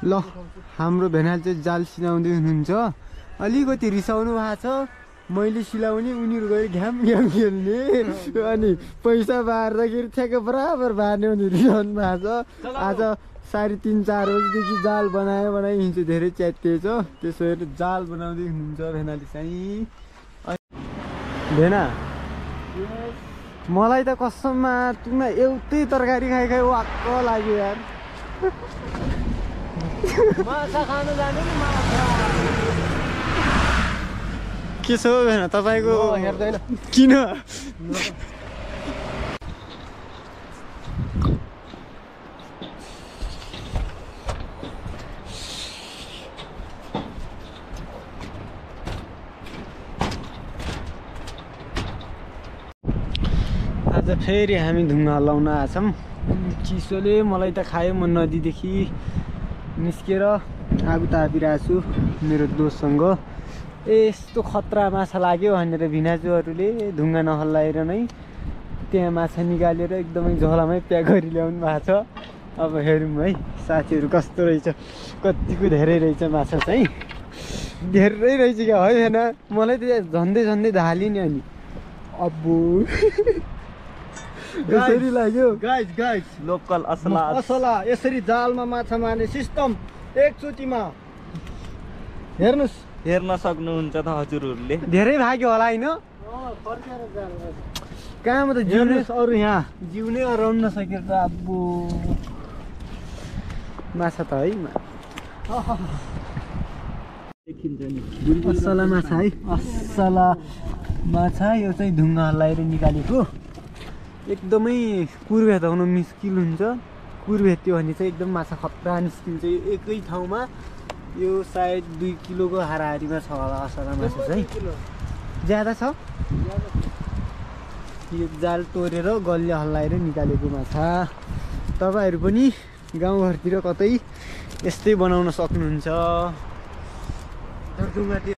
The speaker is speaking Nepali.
ल हाम्रो भेनाल चाहिँ जाल सिलाउँदै हुनुहुन्छ अलिकति रिसाउनु भएको छ मैले सिलाउने उनीहरू गएर घ्याम घ्याम खेल्ने अनि पैसा बार्दाखेरि ठ्याक्क बराबर बार्ने भने रिसाउनु भएको छ आज 3:30-4 बजीदेखि जाल बनाइ हिँड्छु धेरै च्यातिएछ त्यसो भएर जाल बनाउँदै हुनुहुन्छ भेनाले चाहिँ भेना मलाई त कसममा तुमा एउटै तरकारी खाइ वाक्क लाग्यो यार माछा खान जाने नि माछा के छ भेना तपाईको हेर्दैन किन आज फेरि हामी ढुङ्गा लाउन आछौँ चिसोले मलाई त खायो म नदीदेखि निस्केर आगो तापिरहेको छु मेरो दोस्तसँग यस्तो खतरा माछा लाग्यो भनेर भिनाजुहरूले ढुङ्गा नहल्लाएर नै त्यहाँ माछा निकालेर एकदमै झोलामै प्याक गरी ल्याउनु भएको छ अब हेरौँ है साथीहरू कस्तो रहेछ कतिको धेरै रहेछ माछा चाहिँ धेरै रहेछ क्या है होइन मलाई त झन्डै झन्डै धाल्यो नि अनि अब्बु यसरी लाग्यो गाइस लोकल असला असला यसरी जालमा माछा मार्ने सिस्टम एकचोटीमा हेर्नुस् हेर्न सक्नुहुन्छ त हजुरहरूले धेरै भाग्यो होला हैन कहाँमा त जिउने अरु यहाँ जिउने अराउन नसकेर त अब्बु माछा त है देखिन्छ नि असला माछा है असला माछा यो चाहिँ ढुङ्गा हल्लाएर निकालेको एकदमै कुर्भेत हुनु मुस्किल हुन्छ कुर्भेत्यो भने चाहिँ एकदम माछा खतरा निस्किन्छ एकै ठाउँमा यो सायद 2 किलोको हाराहारीमा छ होला असला माछा चाहिँ ज्यादा छ यो जाल तोडेर गल्ले हल्लाएर निकालेको माछा तपाईहरु पनि गाउँघरतिर कतै यस्तै बनाउन सक्नुहुन्छ